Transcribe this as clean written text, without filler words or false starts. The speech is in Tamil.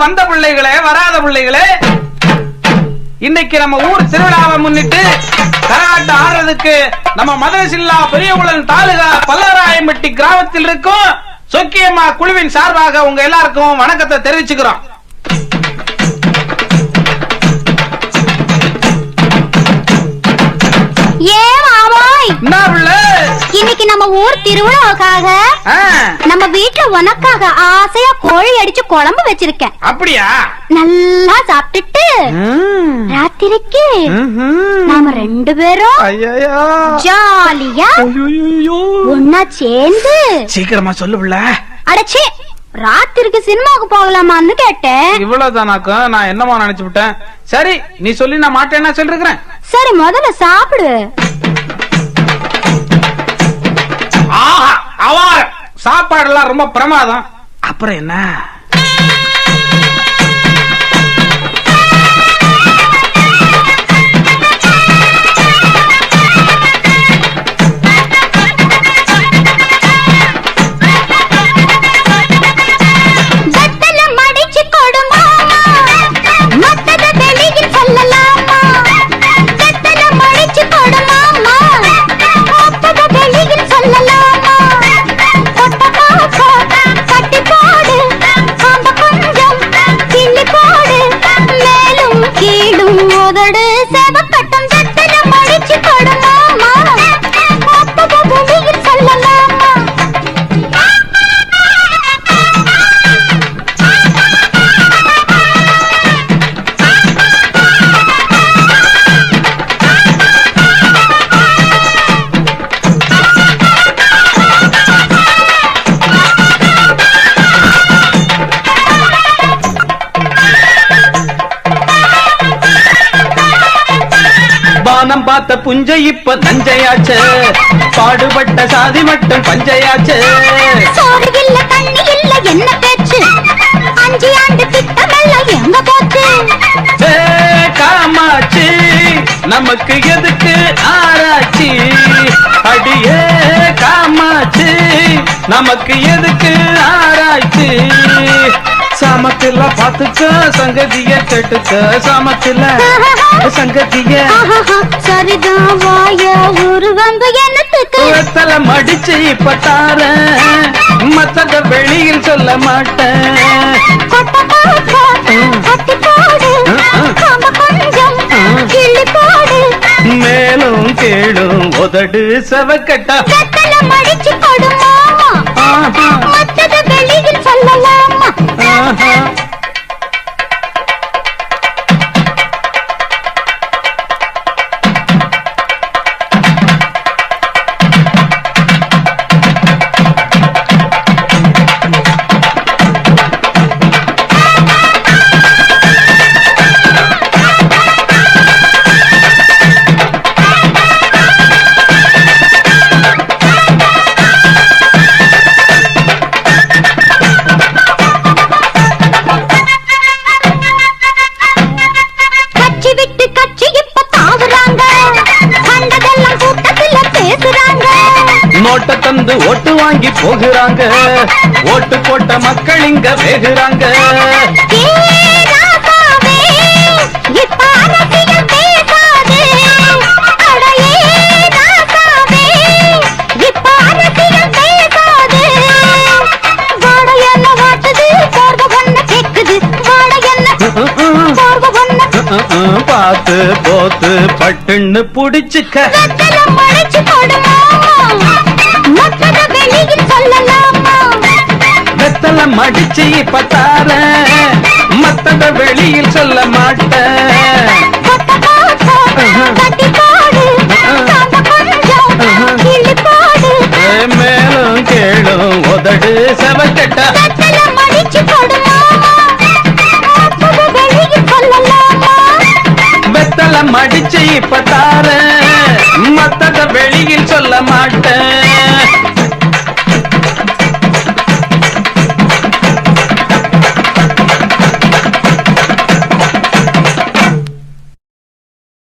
வந்த பிள்ளைகளே, வராத பிள்ளைகளே, இன்னைக்கு நம்ம ஊர் திருவிழாவை முன்னிட்டு கரகாட்டம் ஆடுறதுக்கு நம்ம மதுரசில்லா பெரியகுளம் தாலுகா பல்லராயம்பட்டி கிராமத்தில் இருக்கும் சொக்கியம்மா குழுவின் சார்பாக உங்க எல்லாருக்கும் வணக்கத்தை தெரிவிச்சுக்கிறோம். இன்னைக்கு நம்ம ஊர் திருவிழாவுக்காக நம்ம வீட்டுல உனக்காக ஆசையா கோழி அடிச்சு குழம்பு வச்சிருக்கேன். அப்படியா? நல்லா சாப்பிட்டுட்டு ராத்திரிக்கு நாம 2 பேரும் ஜாலியா ஒன்னா சேர்ந்து சீக்கிரமா சொல்லுவில்ல. அடச்சே, ராத்திரிக்கு சினிமாவுக்கு போகலாமான்னு கேட்டேன். இவ்வளவுதானாக்கா? நான் என்னமா நினைச்சு விட்டேன். சரி, நீ சொல்லி நான் மாட்டேன்னா சொல்லிருக்கிறேன். சரி, முதல்ல சாப்பிடு. சாப்பாடு எல்லாம் ரொம்ப பிரமாதம். அப்புறம் என்ன? பார்த்த புஞ்சை இப்ப நஞ்சையாச்சு, பாடுபட்ட சாதி மட்டும் பஞ்சையாச்சு. சோறு இல்ல, தண்ணி இல்ல, என்ன பேச்சு? 5 ஆண்டு திட்டமெல்லாம் எங்க போச்சு? காமாட்சி, நமக்கு எதுக்கு ஆராய்ச்சி? அடியே காமாட்சி, நமக்கு எதுக்கு ஆராய்ச்சி? சாமத்தில பாத்துக்க, சங்கதிய கேட்டுக்க, சாமத்தில சங்கதிய. சரிதான், வாய ஒரு வந்து என்னத்துக்கு? வெத்தல மடிச்சு இப்ப தார, மத்தத வெளியில் சொல்ல மாட்டேன். மேலும் கேளும் உதடு சவக்கட்டா மடிச்சு கொடுமா, மத்தத வெளியில் சொல்லலாமா? நோட்ட தந்து ஓட்டு வாங்கி போகிறாங்க, ஓட்டு போட்ட மக்கள் இங்க வேகுறாங்க. பார்த்து போத்து பட்டுன்னு புடிச்சுக்க, வெத்தல மடிச்சு பத்தார, மத்தத வெளியில் சொல்ல மாட்டேன். மேலும் கேளும் உதடு செவக்கட்டா வெத்தல மடிச்சு பத்தார, மத்தத வெளியில் சொல்ல மாட்டேன்.